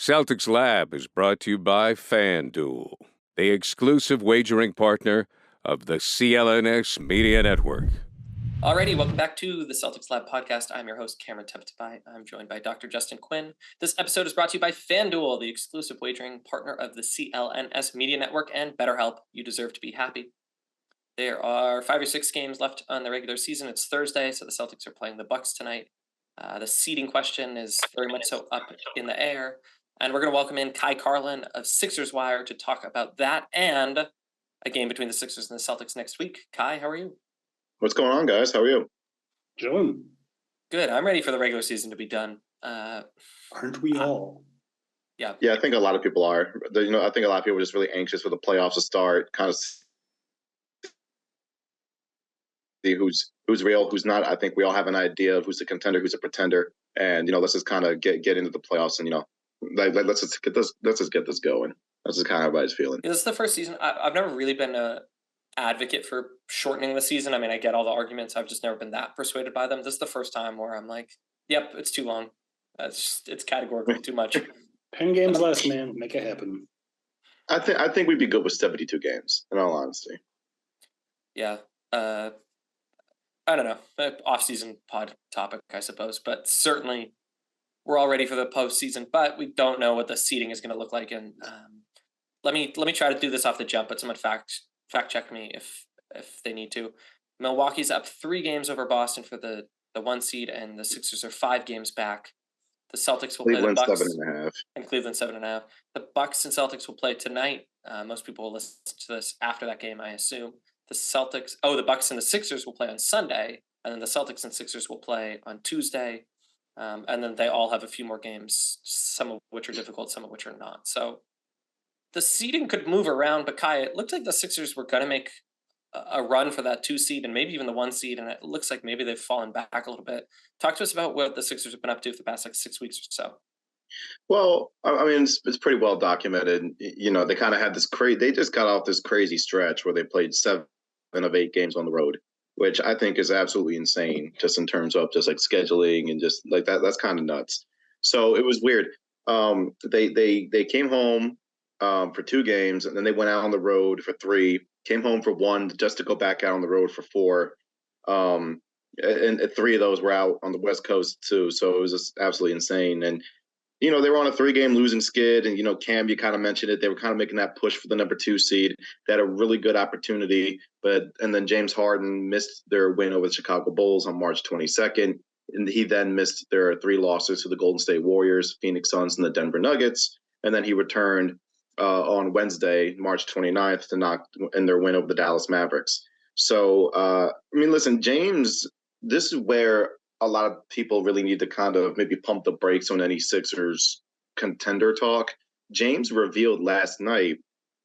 Celtics Lab is brought to you by FanDuel, the exclusive wagering partner of the CLNS Media Network. Alrighty, welcome back to the Celtics Lab podcast. I'm your host, Cameron Temptabai. I'm joined by Dr. Justin Quinn. This episode is brought to you by FanDuel, the exclusive wagering partner of the CLNS Media Network and BetterHelp. You deserve to be happy. There are 5 or 6 games left on the regular season. It's Thursday, so the Celtics are playing the Bucks tonight. The seeding question is very much so up in the air. And we're going to welcome in Kai Carlin of Sixers Wire to talk about that and a game between the Sixers and the Celtics next week. Kai, how are you? What's going on, guys? How are you? Joan. Good. I'm ready for the regular season to be done. Aren't we all? Yeah. Yeah, I think a lot of people are. I think a lot of people are just really anxious for the playoffs to start, kind of see who's real, who's not. I think we all have an idea of who's a contender, who's a pretender, and let's just kind of get into the playoffs and let's just get this going. That's just kind of everybody's feeling. This is the first season. I've never really been an advocate for shortening the season. I mean, I get all the arguments. I've just never been that persuaded by them. This is the first time where I'm like, yep, it's too long. It's categorically too much. 10 games less, man. Make it happen. I think we'd be good with 72 games, in all honesty. Yeah. I don't know. Off-season pod topic, I suppose. But certainly we're all ready for the postseason, but we don't know what the seeding is going to look like. And let me try to do this off the jump, but someone fact check me if they need to. Milwaukee's up 3 games over Boston for the 1 seed, and the Sixers are 5 games back. The Celtics will play the Bucks 7.5. and Cleveland 7.5. The Bucks and Celtics will play tonight. Most people will listen to this after that game, I assume. The Bucks and the Sixers will play on Sunday, and then the Celtics and Sixers will play on Tuesday. And then they all have a few more games, some of which are difficult, some of which are not. So the seeding could move around, but Kai, it looked like the Sixers were going to make a run for that 2 seed and maybe even the 1 seed, and it looks like maybe they've fallen back a little bit. Talk to us about what the Sixers have been up to for the past 6 weeks or so. Well, I mean, it's pretty well documented. They kind of had they just got off this crazy stretch where they played 7 of 8 games on the road, which I think is absolutely insane, just in terms of just like scheduling and just like that. That's kind of nuts. So it was weird. They came home for 2 games, and then they went out on the road for 3. Came home for 1 just to go back out on the road for 4. And 3 of those were out on the West Coast too. So it was just absolutely insane. And they were on a 3-game losing skid, and Cam, you kind of mentioned it. They were kind of making that push for the number 2 seed. They had a really good opportunity, and then James Harden missed their win over the Chicago Bulls on March 22nd, and he then missed their 3 losses to the Golden State Warriors, Phoenix Suns, and the Denver Nuggets. And then he returned on Wednesday, March 29th, to knock in their win over the Dallas Mavericks. So, listen, James, this is where a lot of people really need to kind of maybe pump the brakes on any Sixers contender talk. James revealed last night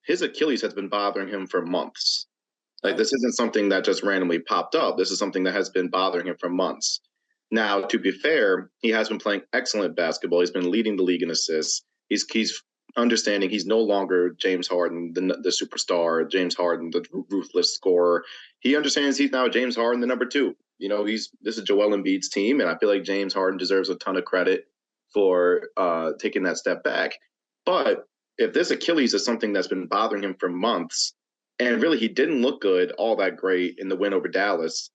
his Achilles has been bothering him for months. Like, this isn't something that just randomly popped up. This is something that has been bothering him for months. Now, to be fair, he has been playing excellent basketball. He's been leading the league in assists. He's understanding he's no longer James Harden, the superstar, James Harden, the ruthless scorer. He understands he's now James Harden, the number 2. This is Joel Embiid's team, and I feel like James Harden deserves a ton of credit for taking that step back. But if this Achilles is something that's been bothering him for months, and really he didn't look good, all that great in the win over Dallas.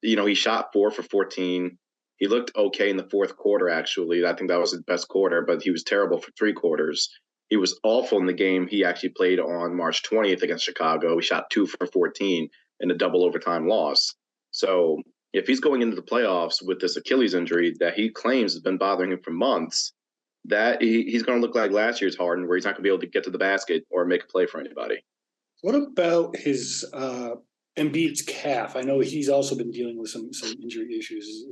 He shot 4 for 14. He looked okay in the 4th quarter, actually. I think that was his best quarter, but he was terrible for 3 quarters. He was awful in the game he actually played on March 20th against Chicago. He shot 2 for 14 in a double overtime loss. So if he's going into the playoffs with this Achilles injury that he claims has been bothering him for months, that he's going to look like last year's Harden, where he's not going to be able to get to the basket or make a play for anybody. What about his Embiid's calf? I know he's also been dealing with some injury issues.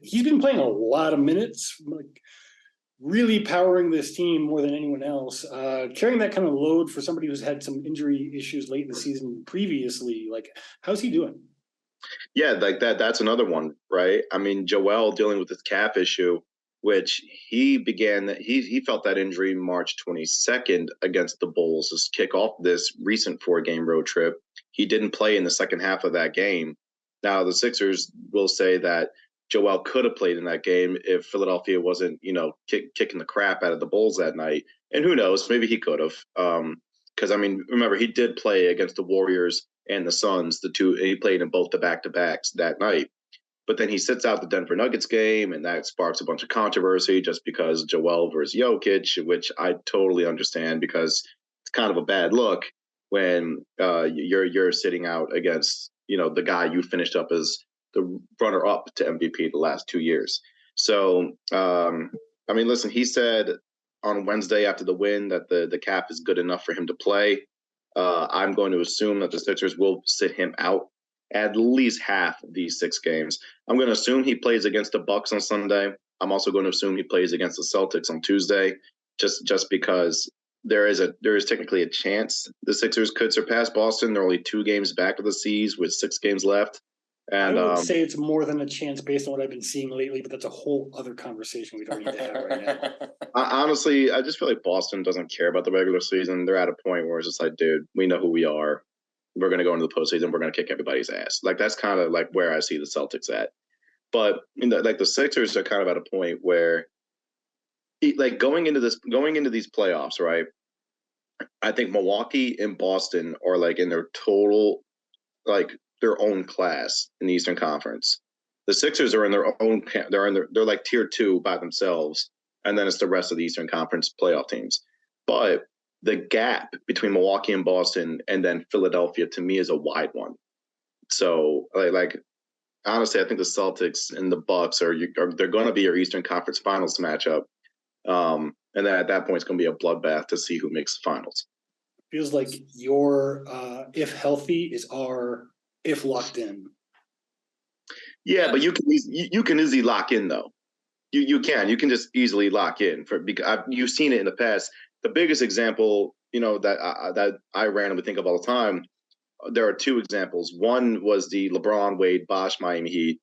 He's been playing a lot of minutes, like really powering this team more than anyone else. Carrying that kind of load for somebody who's had some injury issues late in the season previously, like, how's he doing? Yeah, like that's another one, right? I mean, Joel dealing with this calf issue, which he felt that injury March 22nd against the Bulls to kick off this recent 4-game road trip. He didn't play in the second half of that game. Now, the Sixers will say that Joel could have played in that game if Philadelphia wasn't, kicking the crap out of the Bulls that night. And who knows, maybe he could have. Because, remember, he did play against the Warriors and the Suns, he played in both the back-to-backs that night. But then he sits out the Denver Nuggets game, and that sparks a bunch of controversy just because Joel versus Jokic, which I totally understand because it's kind of a bad look when you're sitting out against, the guy you finished up as the runner-up to MVP the last 2 years. So, listen, he said on Wednesday after the win that the cap is good enough for him to play. I'm going to assume that the Sixers will sit him out at least half of these 6 games. I'm going to assume he plays against the Bucks on Sunday. I'm also going to assume he plays against the Celtics on Tuesday, just because there is technically a chance the Sixers could surpass Boston. They're only 2 games back of the C's with 6 games left. And I would say it's more than a chance based on what I've been seeing lately, but that's a whole other conversation we don't need to have right now. Honestly, I just feel like Boston doesn't care about the regular season. They're at a point where it's just like, dude, we know who we are. We're going to go into the postseason. We're going to kick everybody's ass. Like, that's kind of like where I see the Celtics at. But the Sixers are kind of at a point where, like, going into these playoffs, right? I think Milwaukee and Boston are like in their total, like, their own class in the Eastern Conference. The Sixers are in their own. They're like tier 2 by themselves, and then it's the rest of the Eastern Conference playoff teams. But the gap between Milwaukee and Boston and then Philadelphia, to me, is a wide one. So, like honestly, I think the Celtics and the Bucks they're going to be your Eastern Conference Finals matchup. And then at that point, it's going to be a bloodbath to see who makes the finals. Feels like your if healthy is our if locked in. Yeah, but you can easily lock in though. You can just easily lock in because you've seen it in the past. The biggest example, that I randomly think of all the time, there are 2 examples. One was the LeBron Wade Bosh Miami Heat,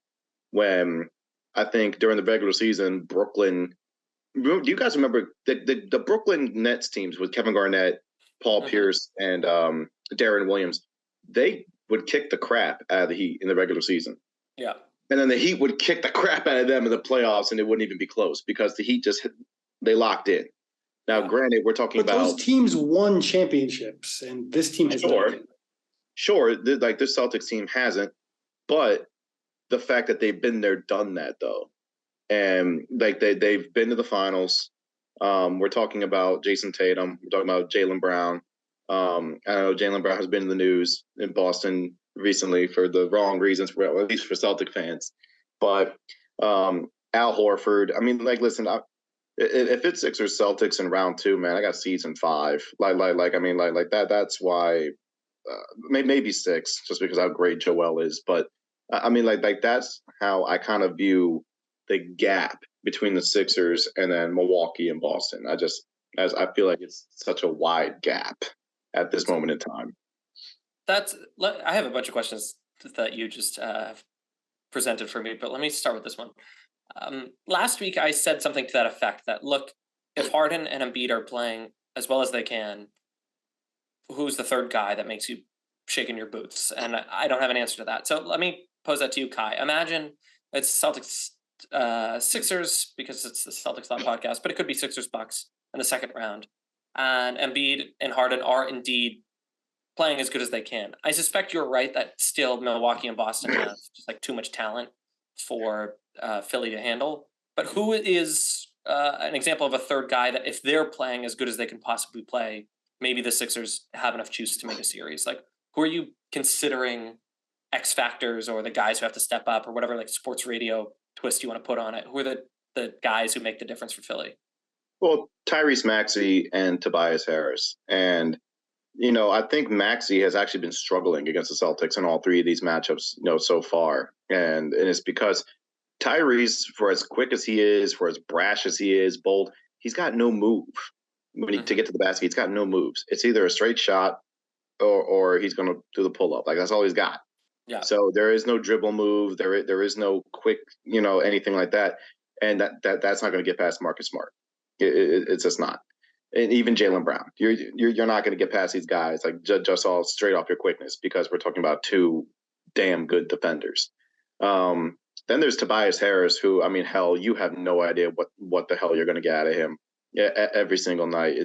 when I think during the regular season, Brooklyn. Do you guys remember the Brooklyn Nets teams with Kevin Garnett, Paul Pierce, and Darren Williams? They would kick the crap out of the Heat in the regular season. Yeah. And then the Heat would kick the crap out of them in the playoffs, and it wouldn't even be close because the Heat they locked in. Now, granted, we're talking about those teams won championships, and this team has not. Sure, like this Celtics team hasn't, but the fact that they've been there, done that though, and like they've been to the finals. We're talking about Jason Tatum. We're talking about Jaylen Brown. I know Jaylen Brown has been in the news in Boston recently for the wrong reasons, at least for Celtic fans. But Al Horford. Listen, if it's Sixers Celtics in round 2, man, I got seeds in 5. Like that. That's why maybe 6, just because how great Joel is. But that's how I kind of view the gap between the Sixers and then Milwaukee and Boston. I feel like it's such a wide gap at this moment in time. I have a bunch of questions that you just presented for me, but let me start with this one. Last week, I said something to that effect that, look, if Harden and Embiid are playing as well as they can, who's the third guy that makes you shake in your boots? And I don't have an answer to that. So let me pose that to you, Kai. Imagine it's Celtics Sixers, because it's the Celtics Thought podcast, but it could be Sixers Bucks in the second round. And Embiid and Harden are indeed playing as good as they can. I suspect you're right that still Milwaukee and Boston have just like too much talent for Philly to handle. But who is an example of a third guy that if they're playing as good as they can possibly play, maybe the Sixers have enough juice to make a series? Like, who are you considering X factors or the guys who have to step up or whatever like sports radio twist you want to put on it? Who are the guys who make the difference for Philly? Well, Tyrese Maxey and Tobias Harris. And, I think Maxey has actually been struggling against the Celtics in all 3 of these matchups, so far. And it's because Tyrese, for as quick as he is, for as brash as he is, bold, he's got no move. To get to the basket, he's got no moves. It's either a straight shot or he's going to do the pull-up. Like, that's all he's got. Yeah. So there is no dribble move. There is no quick, anything like that. And that's not going to get past Marcus Smart. It's just not. And even Jaylen Brown, you're not going to get past these guys like just all straight off your quickness, because we're talking about 2 damn good defenders. Then there's Tobias Harris, who, I mean, hell, you have no idea what the hell you're going to get out of him. Yeah, every single night.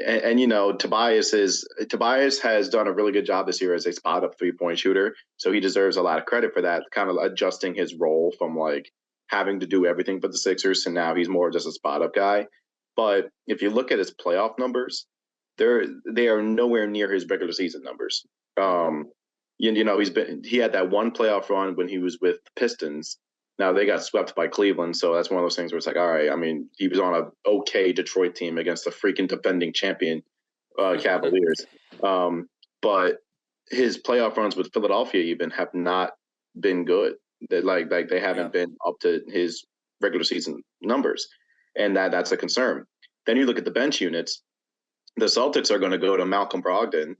And you know, Tobias has done a really good job this year as a spot up 3-point shooter, so he deserves a lot of credit for that. Kind of adjusting his role from like having to do everything for the Sixers, and now he's more just a spot up guy. But if you look at his playoff numbers, they are nowhere near his regular season numbers. You know, he had that one playoff run when he was with the Pistons. Now they got swept by Cleveland, so that's one of those things where it's like, all right. I mean, he was on a okay Detroit team against the freaking defending champion Cavaliers, but his playoff runs with Philadelphia even have not been good. They haven't been up to his regular season numbers, and that's a concern. Then you look at the bench units. The Celtics are going to go to Malcolm Brogdon.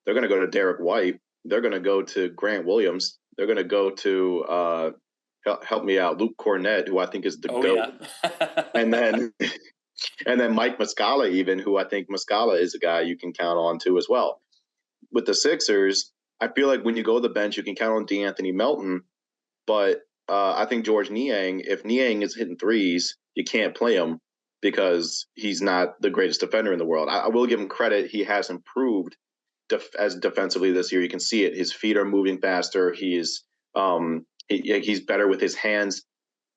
They're going to go to Derek White. They're going to go to Grant Williams. They're going to go to help me out, Luke Cornett, who I think is the GOAT. Yeah. and then Mike Muscala, even, who I think Muscala is a guy you can count on too as well. With the Sixers, I feel like when you go to the bench, you can count on DeAnthony Melton, but I think George Niang, if Niang is hitting threes, you can't play him because he's not the greatest defender in the world. I will give him credit. He has improved as defensively this year. You can see it. His feet are moving faster. He's better with his hands,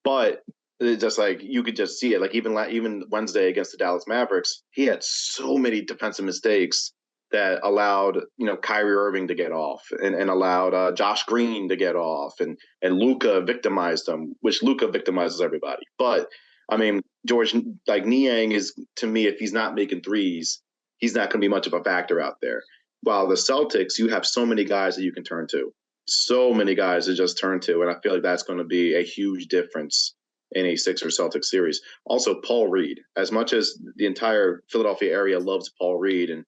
but just like you could just see it. Like even Wednesday against the Dallas Mavericks, he had so many defensive mistakes that allowed Kyrie Irving to get off and allowed Josh Green to get off, and Luka victimized him, which Luka victimizes everybody. But I mean, George, like Niang is, to me, if he's not making threes, he's not going to be much of a factor out there. While the Celtics, you have so many guys that you can turn to. So many guys to just turn to, and I feel like that's going to be a huge difference in a Sixers Celtics series. Also, Paul Reed, as much as the entire Philadelphia area loves Paul Reed, and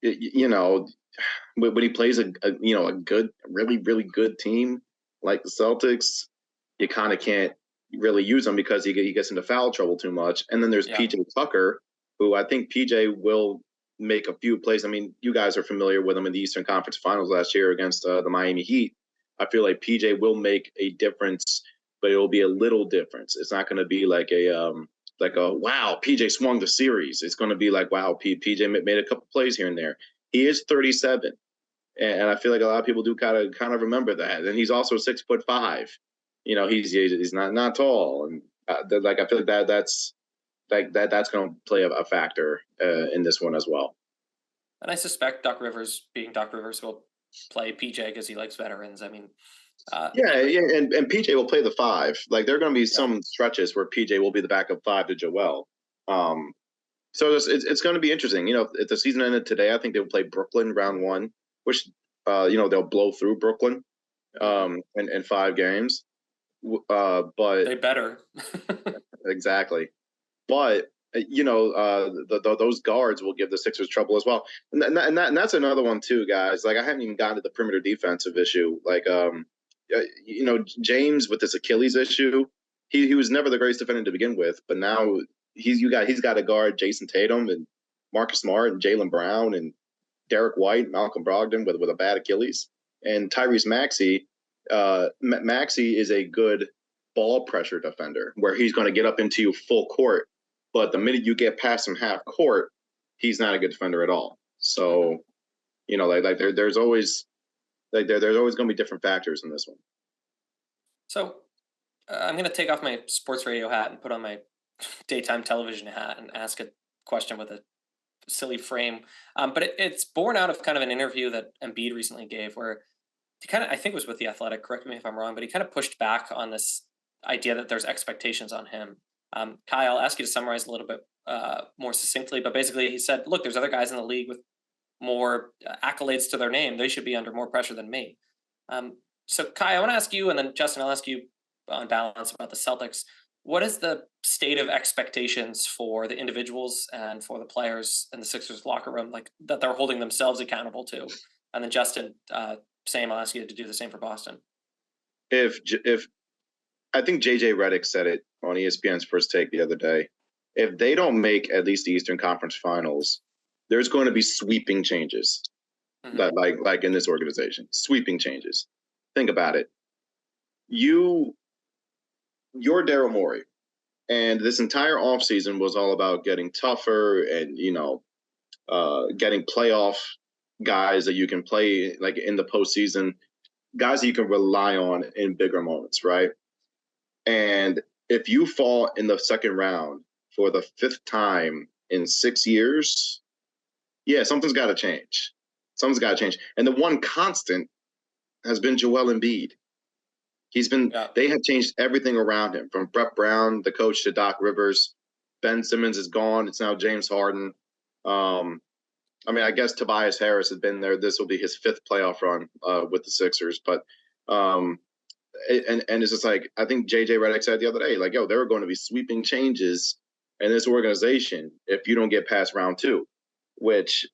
when he plays a good, really, really good team like the Celtics, you kind of can't really use him because he gets into foul trouble too much. And then there's PJ Tucker, who I think PJ will make a few plays. I mean, you guys are familiar with him in the Eastern Conference Finals last year against the Miami Heat. I feel like PJ will make a difference, but it will be a little difference. It's not going to be like a wow, PJ swung the series. It's going to be like, wow, PJ made a couple plays here and there. He is 37, and I feel like a lot of people do kind of remember that. And he's also 6'5". He's not tall, and I feel like that's going to play a factor in this one as well. And I suspect Doc Rivers, being Doc Rivers, will play PJ because he likes veterans. I mean, and PJ will play the 5. Like, there are going to be some stretches where PJ will be the backup 5 to Joel. So it's going to be interesting. If the season ended today, I think they would play Brooklyn round 1, which they'll blow through Brooklyn in 5 games. But they better. Exactly. But those guards will give the Sixers trouble as well, and that's another one too, guys. Like, I haven't even gotten to the perimeter defensive issue. Like, James with this Achilles issue, he was never the greatest defender to begin with, but now he's got to guard Jason Tatum and Marcus Smart and Jaylen Brown and Derek White, Malcolm Brogdon with a bad Achilles, and Tyrese Maxey. Maxey is a good ball pressure defender where he's going to get up into you full court, but the minute you get past him half court, he's not a good defender at all. So, there's always going to be different factors in this one. So I'm going to take off my sports radio hat and put on my daytime television hat and ask a question with a silly frame. But it's born out of kind of an interview that Embiid recently gave where he kind of, I think it was with The Athletic, correct me if I'm wrong, but he kind of pushed back on this idea that there's expectations on him. Kai, I'll ask you to summarize a little bit more succinctly, but basically he said, look, there's other guys in the league with more accolades to their name. They should be under more pressure than me. So Kai, I want to ask you, and then Justin, I'll ask you on balance about the Celtics. What is the state of expectations for the individuals and for the players in the Sixers locker room, like that they're holding themselves accountable to? And then Justin, same, I'll ask you to do the same for Boston. If I think JJ Redick said it on ESPN's First Take the other day, if they don't make at least the Eastern Conference Finals, there's going to be sweeping changes, that like in this organization, sweeping changes. Think about it. you're Daryl Morey, and this entire offseason was all about getting tougher and getting playoff guys that you can play like in the postseason, guys that you can rely on in bigger moments, right? And if you fall in the second round for the fifth time in 6 years, yeah, something's got to change. Something's got to change. And the one constant has been Joel Embiid. They have changed everything around him, from Brett Brown, the coach, to Doc Rivers. Ben Simmons is gone. It's now James Harden. I guess Tobias Harris has been there. This will be his fifth playoff run with the Sixers. But and it's just like, I think JJ Redick said the other day, like, there are going to be sweeping changes in this organization if you don't get past round two, which,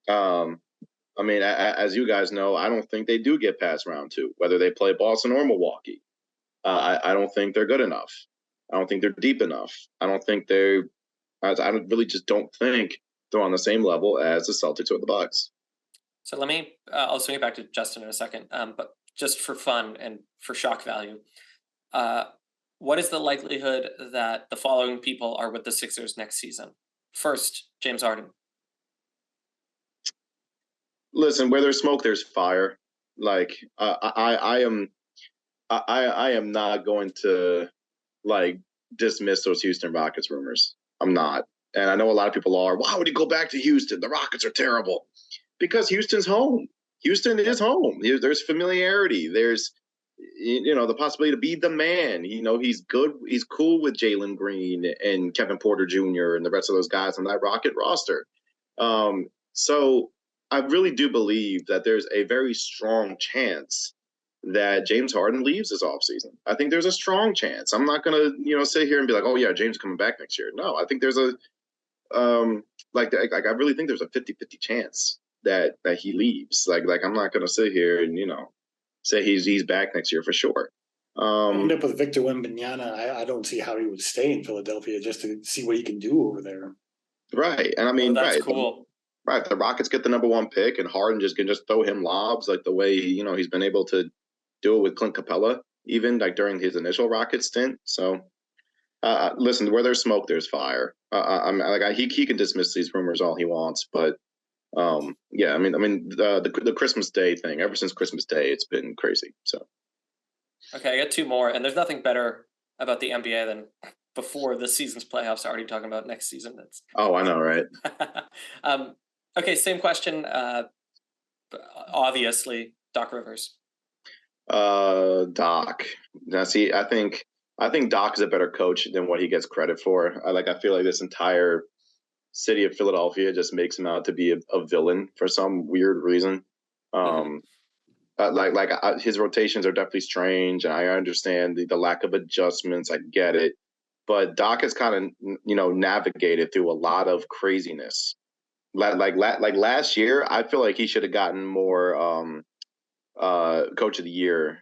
as you guys know, I don't think they do get past round two, whether they play Boston or Milwaukee. I don't think they're good enough. I don't think they're deep enough. I really just don't think they're on the same level as the Celtics or the Bucks. So let me, I'll swing it back to Justin in a second, but just for fun and for shock value, what is the likelihood that the following people are with the Sixers next season? First, James Harden. Listen, where there's smoke, there's fire. Like, I am not going to dismiss those Houston Rockets rumors. I'm not. And I know a lot of people are. Why would he go back to Houston? The Rockets are terrible. Because Houston's home. Houston is home. There's familiarity. There's, the possibility to be the man. He's good. He's cool with Jalen Green and Kevin Porter Jr. and the rest of those guys on that Rocket roster. So I really do believe that there's a very strong chance that James Harden leaves this offseason. I think there's a strong chance. I'm not going to, sit here and be like, oh, yeah, James is coming back next year. No, I think there's I really think there's a 50-50 chance that he leaves. Like I'm not going to sit here and, say he's back next year for sure. End up with Victor Wembanyama. I don't see how he would stay in Philadelphia just to see what he can do over there. Right. And that's cool. Right. The Rockets get the number one pick, and Harden can just throw him lobs like the way, he's been able to do it with Clint Capella, even during his initial Rocket stint. So, listen, where there's smoke, there's fire. He can dismiss these rumors all he wants, but the Christmas Day thing, ever since Christmas Day, it's been crazy. So, okay, I got two more, and there's nothing better about the NBA than before the season's playoffs already talking about next season. Oh, I know, right? Okay, same question. Obviously, Doc Rivers. Doc. Now, see, I think Doc is a better coach than what he gets credit for. I feel like this entire city of Philadelphia just makes him out to be a villain for some weird reason. His rotations are definitely strange, and I understand the lack of adjustments. I get it, but Doc has kind of navigated through a lot of craziness. Like last year, I feel like he should have gotten more Coach of the Year,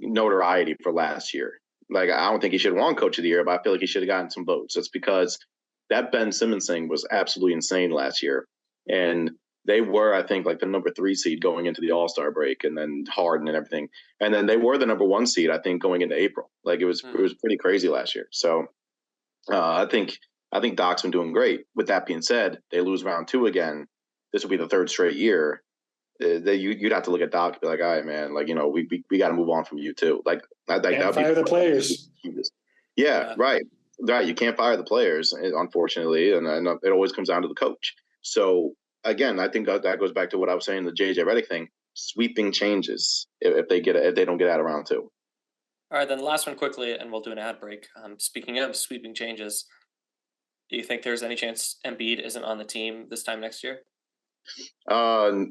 notoriety for last year. Like, I don't think he should have won Coach of the Year, but I feel like he should have gotten some votes. It's because that Ben Simmons thing was absolutely insane last year. And they were, I think, the number 3 seed going into the All-Star break, and then Harden and everything. And then they were the number 1 seed, I think, going into April. It was pretty crazy last year. So I think Doc's been doing great. With that being said, they lose round 2 again. This will be the 3rd straight year. You'd have to look at Doc and be like, all right, man, we got to move on from you too. Can't fire the players. Yeah, right. You can't fire the players, unfortunately, and it always comes down to the coach. So again, I think that goes back to what I was saying, the JJ Redick thing. Sweeping changes if they don't get out of round 2. All right, then the last one quickly, and we'll do an ad break. Speaking of sweeping changes, do you think there's any chance Embiid isn't on the team this time next year? No.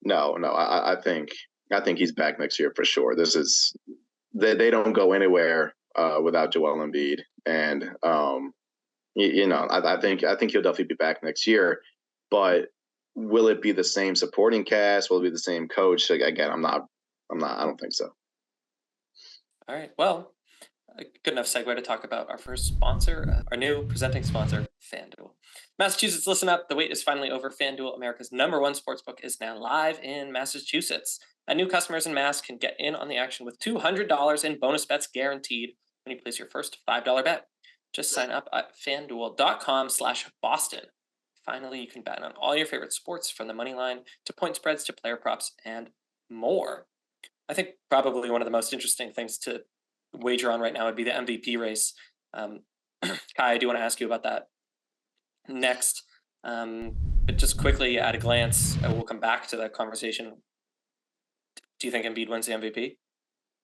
I think he's back next year for sure. They don't go anywhere without Joel Embiid, and I think he'll definitely be back next year. But will it be the same supporting cast? Will it be the same coach? Again, I don't think so. All right. Well, a good enough segue to talk about our first sponsor, our new presenting sponsor, FanDuel. Massachusetts, listen up. The wait is finally over. FanDuel, America's #1 sportsbook, is now live in Massachusetts. And new customers in Mass can get in on the action with $200 in bonus bets guaranteed when you place your first $5 bet. Just sign up at fanduel.com/Boston. Finally, you can bet on all your favorite sports, from the money line to point spreads to player props and more. I think probably one of the most interesting things to wager on right now would be the MVP race. Kai, I do want to ask you about that next. But just quickly at a glance, we'll come back to that conversation. Do you think Embiid wins the MVP?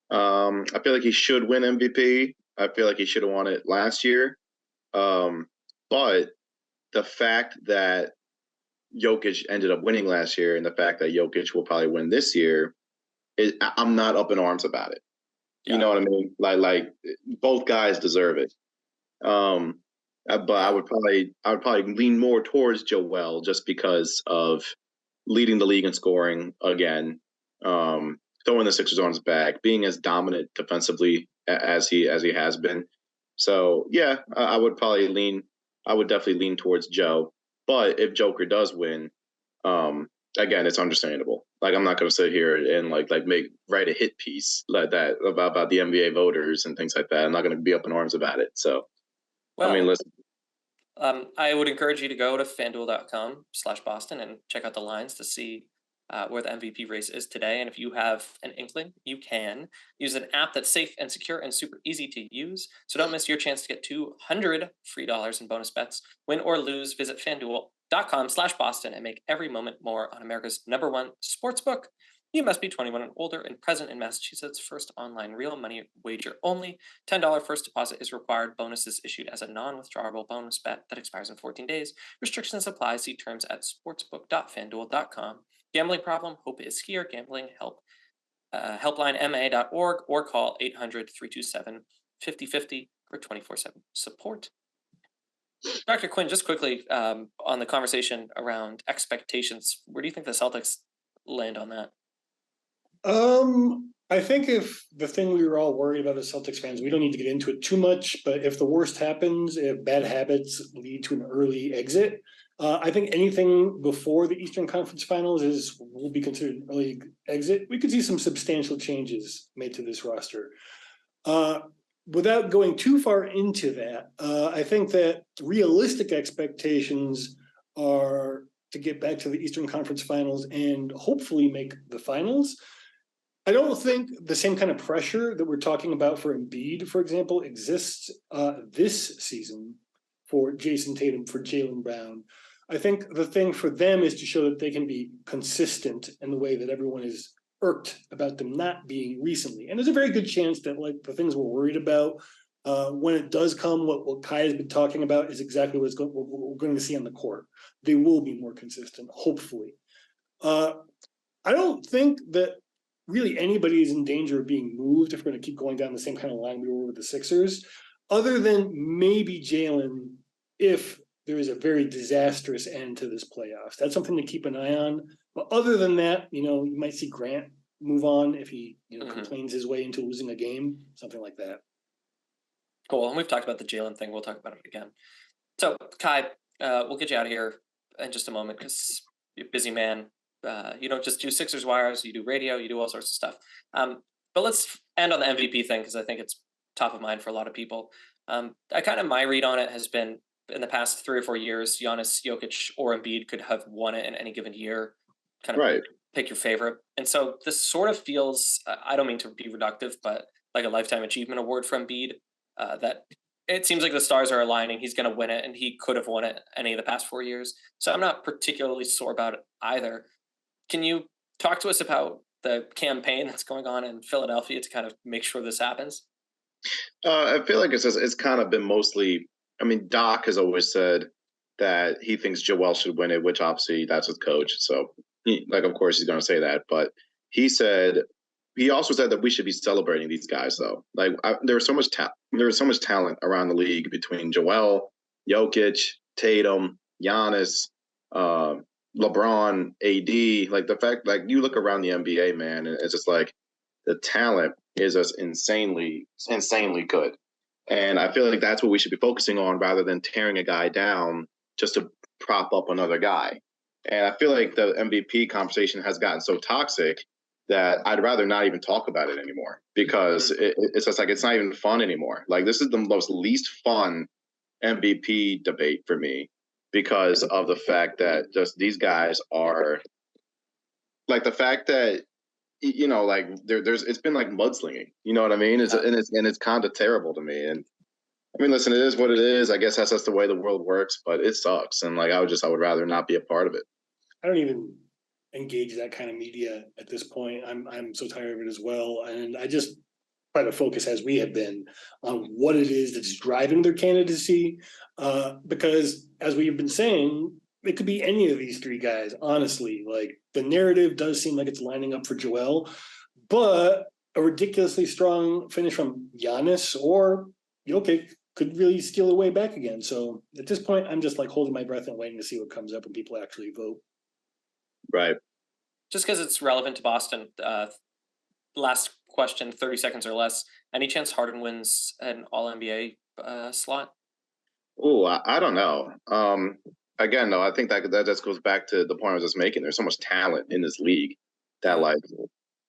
I feel like he should win MVP. I feel like he should have won it last year. But the fact that Jokic ended up winning last year and the fact that Jokic will probably win this year, I'm not up in arms about it. You know what I mean? Like both guys deserve it. But I would probably lean more towards Joel just because of leading the league in scoring again, throwing the Sixers on his back, being as dominant defensively as he has been. So yeah, I would definitely lean towards Joe. But if Joker does win, again, it's understandable. Like, I'm not going to sit here and write a hit piece like that about the NBA voters and things like that. I'm not going to be up in arms about it. So, well, I mean, listen. I would encourage you to go to fanduel.com/Boston and check out the lines to see where the MVP race is today. And if you have an inkling, you can use an app that's safe and secure and super easy to use. So don't miss your chance to get $200 free in bonus bets. Win or lose, visit fanduel.com/Boston and make every moment more on America's #1 sportsbook. You must be 21 and older and present in Massachusetts. First online real money wager only. $10 first deposit is required. Bonuses issued as a non-withdrawable bonus bet that expires in 14 days. Restrictions apply. See terms at sportsbook.fanduel.com. Gambling problem? Hope is here. Gambling help. Helplinema.org or call 800-327-5050 for 24/7 support. Dr. Quinn, just quickly on the conversation around expectations, where do you think the Celtics land on that? I think if the thing we were all worried about as Celtics fans, we don't need to get into it too much, but if the worst happens, if bad habits lead to an early exit, I think anything before the Eastern Conference Finals will be considered an early exit. We could see some substantial changes made to this roster. Without going too far into that, I think that realistic expectations are to get back to the Eastern Conference Finals and hopefully make the finals. I don't think the same kind of pressure that we're talking about for Embiid, for example, exists this season for Jason Tatum, for Jaylen Brown. I think the thing for them is to show that they can be consistent in the way that everyone is irked about them not being recently. And there's a very good chance that the things we're worried about, when it does come, what Kai has been talking about is exactly what we're going to see on the court. They will be more consistent, hopefully. I don't think that really anybody is in danger of being moved if we're going to keep going down the same kind of line we were with the Sixers, other than maybe Jaylen, if there is a very disastrous end to this playoffs. That's something to keep an eye on. But other than that, you might see Grant move on if he complains his way into losing a game, something like that. Cool. And we've talked about the Jaylen thing. We'll talk about it again. So, Kai, we'll get you out of here in just a moment because you're a busy man. You don't just do Sixers wires, you do radio, you do all sorts of stuff. But let's end on the MVP thing because I think it's top of mind for a lot of people. My read on it has been in the past 3 or 4 years, Giannis, Jokic, or Embiid could have won it in any given year. Kind of pick your favorite. And so this sort of feels, I don't mean to be reductive, but like a lifetime achievement award for Embiid. That it seems like the stars are aligning. He's going to win it, and he could have won it any of the past 4 years. So I'm not particularly sore about it either. Can you talk to us about the campaign that's going on in Philadelphia to kind of make sure this happens? I feel like it's kind of been mostly, Doc has always said that he thinks Joel should win it, which obviously that's his coach. So, of course he's going to say that. But he also said that we should be celebrating these guys, though. There was so much talent around the league between Joel, Jokic, Tatum, Giannis, LeBron, AD. The fact, you look around the NBA, man, and it's just the talent is just insanely good. And I feel like that's what we should be focusing on rather than tearing a guy down just to prop up another guy. And I feel like the MVP conversation has gotten so toxic that I'd rather not even talk about it anymore, because it's just like, it's not even fun anymore. Like, this is the most least fun MVP debate for me, because of the fact that just these guys are like, the fact that, like, there's it's been like mudslinging, you know what I mean? It's kind of terrible to me. And I mean, listen, it is what it is. I guess that's just the way the world works, but it sucks. And like, I would rather not be a part of it. I don't even engage that kind of media at this point. I'm so tired of it as well. And I just try to focus, as we have been, on what it is that's driving their candidacy. Because as we've been saying, it could be any of these three guys, honestly. Like, the narrative does seem like it's lining up for Joel, but a ridiculously strong finish from Giannis or Jokic could really steal the way back again. So at this point, I'm just like holding my breath and waiting to see what comes up when people actually vote. Right. Just because it's relevant to Boston. Last question, 30 seconds or less. Any chance Harden wins an All-NBA slot? Oh, I don't know. Again, though, I think that just goes back to the point I was just making. There's so much talent in this league that, like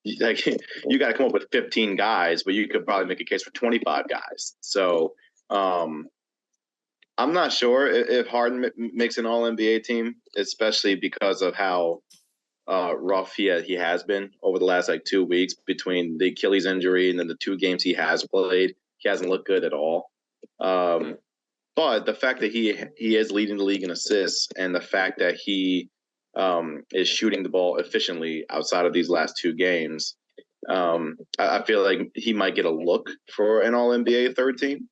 you got to come up with 15 guys, but you could probably make a case for 25 guys. So I'm not sure if Harden makes an All-NBA team, especially because of how rough he has been over the last 2 weeks, between the Achilles injury and then the 2 games he has played. He hasn't looked good at all. But the fact that he is leading the league in assists, and the fact that he is shooting the ball efficiently outside of these last 2 games, I feel like he might get a look for an All-NBA third team.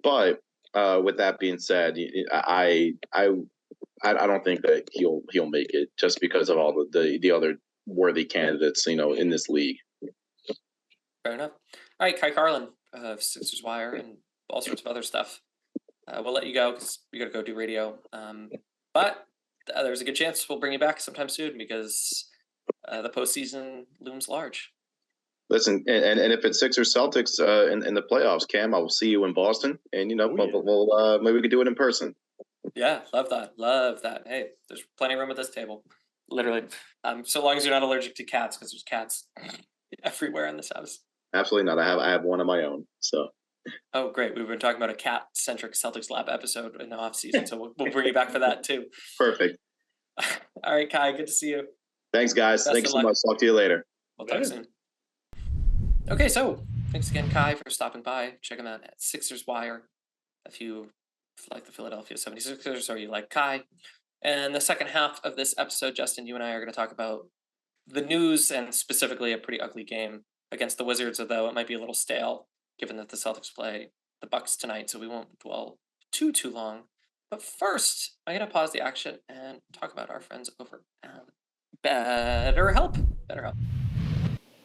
But with that being said, I don't think that he'll make it, just because of all the other worthy candidates, in this league. Fair enough. All right, Kai Carlin of Sixers Wire and all sorts of other stuff. We'll let you go because we got to go do radio. But there's a good chance we'll bring you back sometime soon, because the postseason looms large. Listen, and if it's Sixers Celtics in the playoffs, Cam, I will see you in Boston, and we'll maybe we could do it in person. Yeah, love that. Hey, there's plenty of room at this table. Literally, so long as you're not allergic to cats, because there's cats everywhere in this house. Absolutely not. I have one of my own. So. Oh, great. We've been talking about a cat-centric Celtics Lab episode in the off-season, so we'll bring you back for that, too. Perfect. All right, Kai, good to see you. Thanks, guys. Thank you so much. Talk to you later. We'll talk soon. Okay, so thanks again, Kai, for stopping by. Check him out at Sixers Wire if you like the Philadelphia 76ers or you like Kai. And the second half of this episode, Justin, you and I are going to talk about the news, and specifically a pretty ugly game against the Wizards, although it might be a little stale, given that the Celtics play the Bucks tonight, so we won't dwell too long. But first, I'm going to pause the action and talk about our friends over at BetterHelp.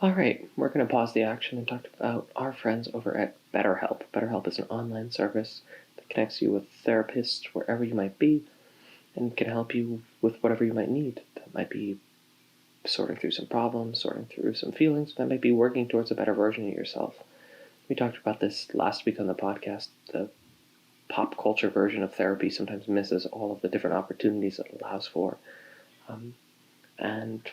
All right, we're going to pause the action and talk about our friends over at BetterHelp. BetterHelp is an online service that connects you with therapists wherever you might be, and can help you with whatever you might need. That might be sorting through some problems, sorting through some feelings, that might be working towards a better version of yourself. We talked about this last week on the podcast. The pop culture version of therapy sometimes misses all of the different opportunities it allows for. And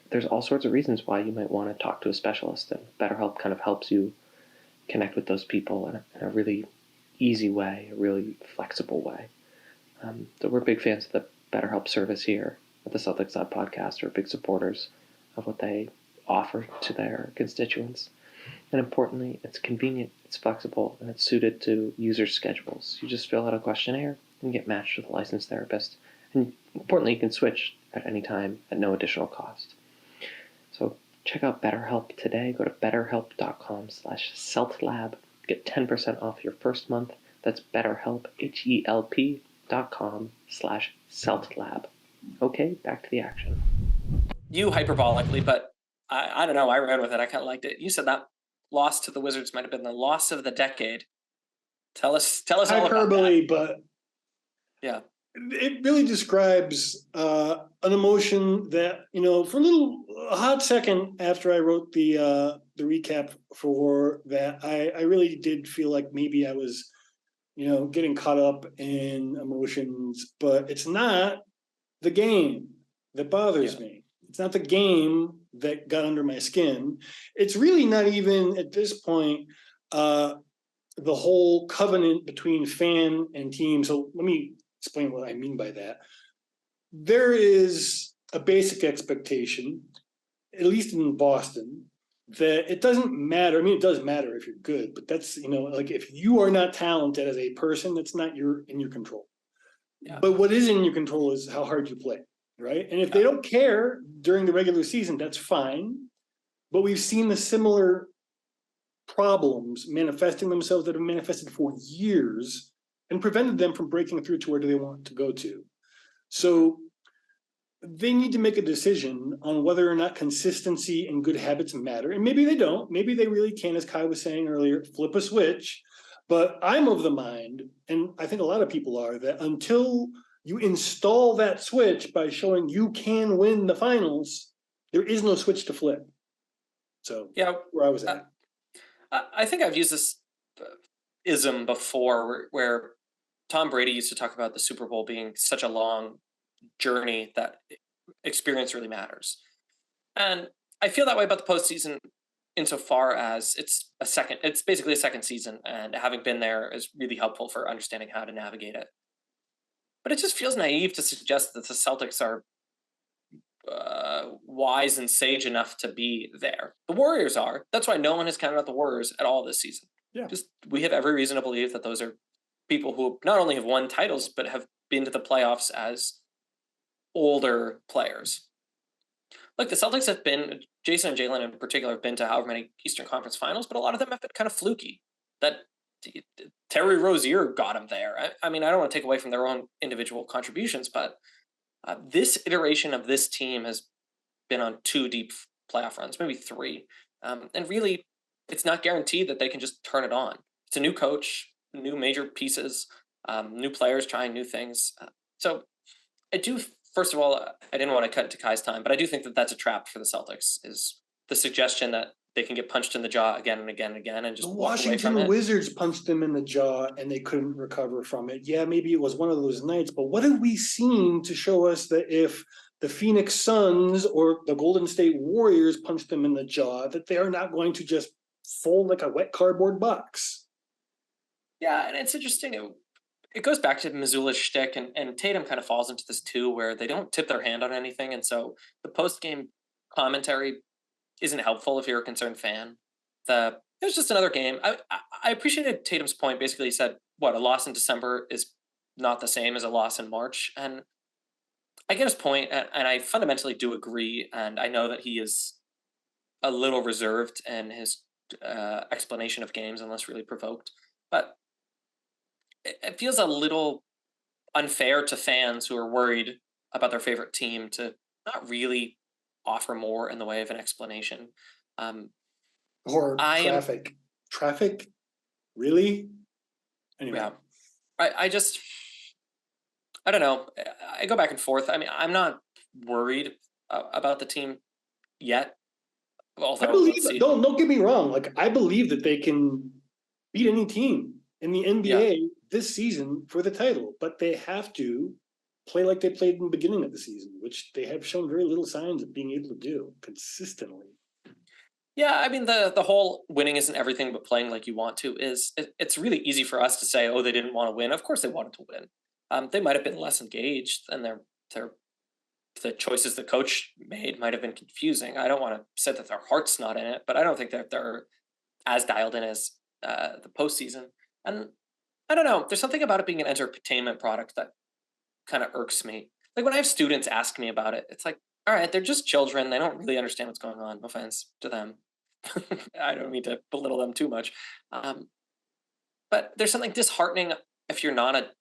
there's all sorts of reasons why you might want to talk to a specialist, and BetterHelp kind of helps you connect with those people in a really easy way, a really flexible way. So we're big fans of the BetterHelp service here at the Celtics Lab podcast. We're big supporters of what they offer to their constituents. And importantly, it's convenient, it's flexible, and it's suited to user schedules. You just fill out a questionnaire and get matched with a licensed therapist. And importantly, you can switch at any time at no additional cost. So check out BetterHelp today. Go to betterhelp.com/CeltLab. Get 10% off your first month. That's BetterHelp, HELP.com/CeltLab. Okay, back to the action. You hyperbolically, but I don't know. I ran with it. I kind of liked it. You said that loss to the Wizards might have been the loss of the decade. Tell us all about that. Hyperbole, but yeah, it really describes an emotion that, for a hot second after I wrote the recap for that, I really did feel like maybe I was, getting caught up in emotions, but it's not the game that bothers me. It's not the game that got under my skin. It's really not even at this point the whole covenant between fan and team. So let me explain what I mean by that. There is a basic expectation, at least in Boston, that it doesn't matter. I mean, it does matter if you're good, but that's, like if you are not talented as a person, that's not in your control. Yeah. But what is in your control is how hard you play, right? And if they don't care during the regular season, that's fine. But we've seen the similar problems manifesting themselves that have manifested for years and prevented them from breaking through to where do they want to go to. So they need to make a decision on whether or not consistency and good habits matter. And maybe they don't. Maybe they really can, as Kai was saying earlier, flip a switch. But I'm of the mind, and I think a lot of people are, that until you install that switch by showing you can win the finals, there is no switch to flip. So yeah, where I was at. I think I've used this ism before where Tom Brady used to talk about the Super Bowl being such a long journey that experience really matters. And I feel that way about the postseason insofar as it's basically a second season, and having been there is really helpful for understanding how to navigate it. But it just feels naive to suggest that the Celtics are wise and sage enough to be there. The Warriors are. That's why no one has counted out the Warriors at all this season. Yeah. We have every reason to believe that those are people who not only have won titles, but have been to the playoffs as older players. Like the Celtics have been, Jason and Jalen in particular, have been to however many Eastern Conference finals, but a lot of them have been kind of fluky. That Terry Rozier got them there. I mean, I don't want to take away from their own individual contributions, but this iteration of this team has been on 2 deep playoff runs, maybe 3. And really, it's not guaranteed that they can just turn it on. It's a new coach, new major pieces, new players trying new things. So I do, first of all, I didn't want to cut it to Kai's time, but I do think that that's a trap for the Celtics, is the suggestion that they can get punched in the jaw again and again and again and just walk away from it. The Washington Wizards punched them in the jaw and they couldn't recover from it. Yeah, maybe it was one of those nights, but what have we seen to show us that if the Phoenix Suns or the Golden State Warriors punch them in the jaw, that they are not going to just fold like a wet cardboard box? Yeah, and it's interesting. It goes back to Missoula's shtick, and Tatum kind of falls into this too, where they don't tip their hand on anything. And so the post-game commentary isn't helpful if you're a concerned fan. It was just another game. I appreciated Tatum's point. Basically, he said, a loss in December is not the same as a loss in March. And I get his point, and I fundamentally do agree. And I know that he is a little reserved in his explanation of games unless really provoked. But it feels a little unfair to fans who are worried about their favorite team to not really offer more in the way of an explanation. Or traffic. Traffic? Really? Anyway. Yeah. I don't know. I go back and forth. I mean, I'm not worried about the team yet. I believe, don't get me wrong. Like, I believe that they can beat any team in the NBA this season for the title, but they have to play like they played in the beginning of the season, which they have shown very little signs of being able to do consistently. Yeah, I mean, the whole winning isn't everything, but playing like you want to it's really easy for us to say, oh, they didn't want to win. Of course they wanted to win. They might have been less engaged, and the choices the coach made might have been confusing. I don't want to say that their heart's not in it, but I don't think that they're as dialed in as the postseason. And I don't know, there's something about it being an entertainment product that kind of irks me. Like when I have students ask me about it, it's like, all right, they're just children. They don't really understand what's going on. No offense to them. I don't mean to belittle them too much. But there's something disheartening if you're not a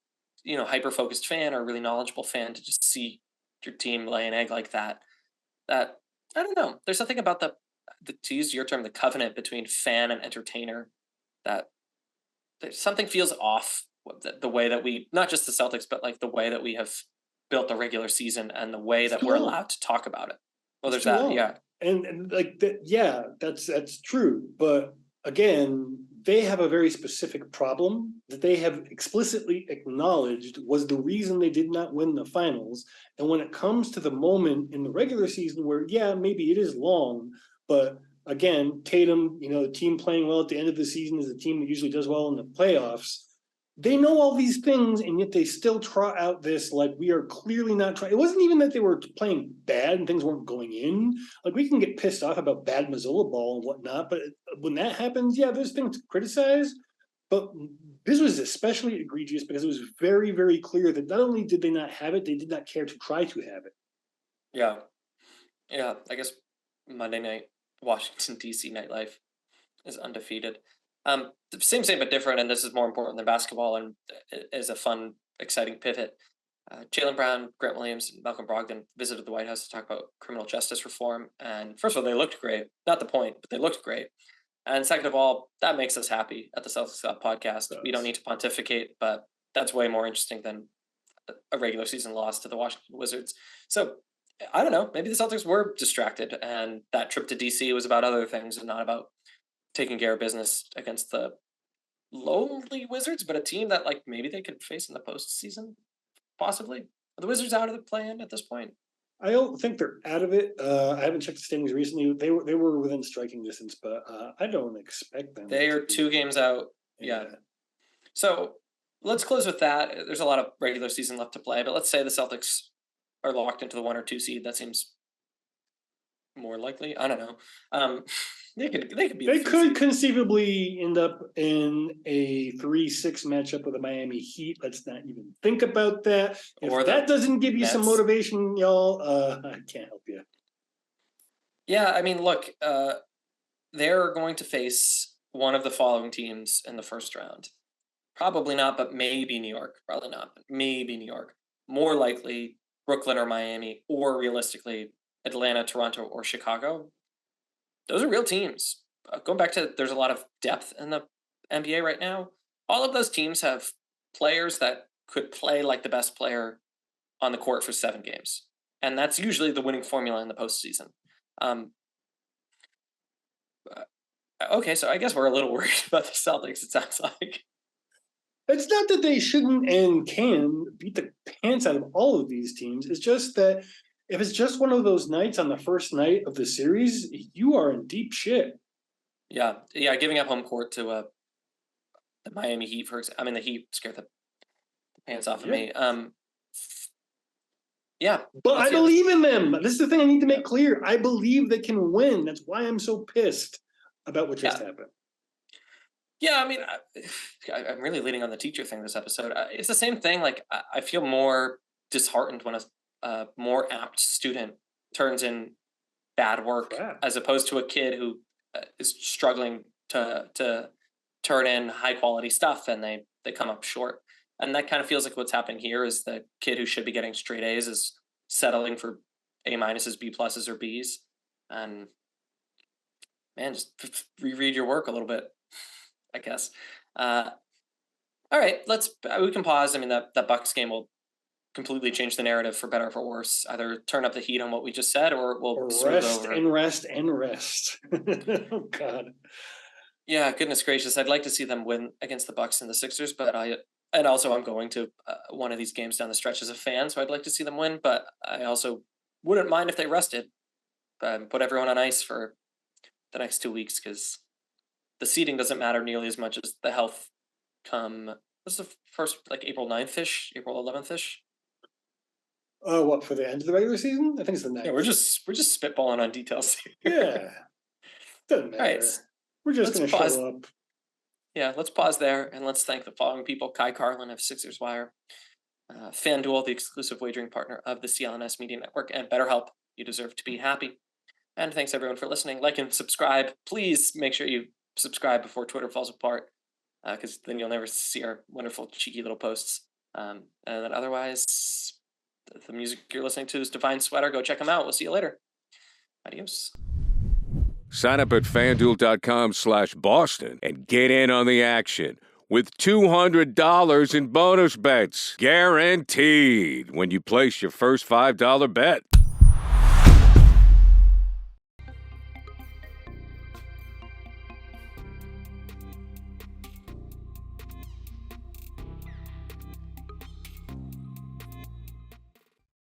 hyper-focused fan or a really knowledgeable fan to just see your team lay an egg like that. That, I don't know. There's something about the to use your term, the covenant between fan and entertainer, that something feels off the way that we, not just the Celtics, but like the way that we have built the regular season and the way that we're allowed to talk about it. Well, there's that, yeah. And like that, yeah, that's true. But again, they have a very specific problem that they have explicitly acknowledged was the reason they did not win the finals. And when it comes to the moment in the regular season where, yeah, maybe it is long, but again, Tatum, the team playing well at the end of the season is a team that usually does well in the playoffs. They know all these things, and yet they still trot out this, like, we are clearly not trying. It wasn't even that they were playing bad and things weren't going in. Like, we can get pissed off about bad Mazzola ball and whatnot, but when that happens, yeah, there's things to criticize. But this was especially egregious because it was very, very clear that not only did they not have it, they did not care to try to have it. Yeah. Yeah, I guess Monday night, Washington, D.C. nightlife is undefeated. Same but different, and this is more important than basketball and is a fun, exciting pivot. Jaylen Brown, Grant Williams, and Malcolm Brogdon visited the White House to talk about criminal justice reform. And first of all, they looked great. Not the point, but they looked great. And second of all, that makes us happy at the Celtics podcast. We don't need to pontificate, but that's way more interesting than a regular season loss to the Washington Wizards. So I don't know, maybe the Celtics were distracted and that trip to DC was about other things and not about taking care of business against the lowly Wizards, but a team that like maybe they could face in the postseason, possibly. Are the Wizards out of the play-in at this point? I don't think they're out of it. I haven't checked the standings recently. They were within striking distance, but I don't expect them. They are 2 games out. Yeah. So let's close with that. There's a lot of regular season left to play, but let's say the Celtics are locked into the 1 or 2 seed. That seems more likely. I don't know. They could conceivably end up in a 3-6 matchup with the Miami Heat. Let's not even think about that. If that doesn't give you some motivation, y'all, I can't help you. Yeah, I mean, look, they're going to face one of the following teams in the first round. Probably not, but maybe New York. Probably not, but maybe New York. More likely Brooklyn or Miami, or realistically Atlanta, Toronto, or Chicago. Those are real teams. Going back to, there's a lot of depth in the NBA right now. All of those teams have players that could play like the best player on the court for 7 games. And that's usually the winning formula in the postseason. Okay, so I guess we're a little worried about the Celtics, it sounds like. It's not that they shouldn't and can beat the pants out of all of these teams. It's just that if it's just one of those nights on the first night of the series, you are in deep shit. Yeah, giving up home court to the Miami Heat, for example. I mean, the Heat scared the pants off of me. Yeah. But I believe in them. This is the thing I need to make clear. I believe they can win. That's why I'm so pissed about what just happened. Yeah, I mean, I'm really leaning on the teacher thing this episode. It's the same thing. Like, I feel more disheartened when a more apt student turns in bad work as opposed to a kid who is struggling to turn in high quality stuff and they come up short. And that kind of feels like what's happening here is the kid who should be getting straight A's is settling for A-, B+, or B's. And man, just reread your work a little bit, I guess. All right, we can pause. I mean, that Bucks game will completely change the narrative for better or for worse. Either turn up the heat on what we just said, or we'll rest and rest and rest. Oh God. Yeah, goodness gracious! I'd like to see them win against the Bucks and the Sixers, but I'm going to one of these games down the stretch as a fan, so I'd like to see them win. But I also wouldn't mind if they rested, put everyone on ice for the next 2 weeks because the seeding doesn't matter nearly as much as the health. What's the first, like April 9th-ish, April 11th-ish? What, for the end of the regular season? I think it's the 9th. Yeah, we're just spitballing on details here. Yeah, doesn't matter. All right, we're just going to show up. Yeah, let's pause there and let's thank the following people: Kai Carlin of Sixers Wire, FanDuel, the exclusive wagering partner of the CLNS Media Network, and BetterHelp. You deserve to be happy. And thanks everyone for listening. Like and subscribe. Please make sure you subscribe before Twitter falls apart, because then you'll never see our wonderful cheeky little posts. And then otherwise, the music you're listening to is Divine Sweater. Go check them out. We'll see you later. Adios. Sign up at FanDuel.com/Boston and get in on the action with $200 in bonus bets. Guaranteed when you place your first $5 bet.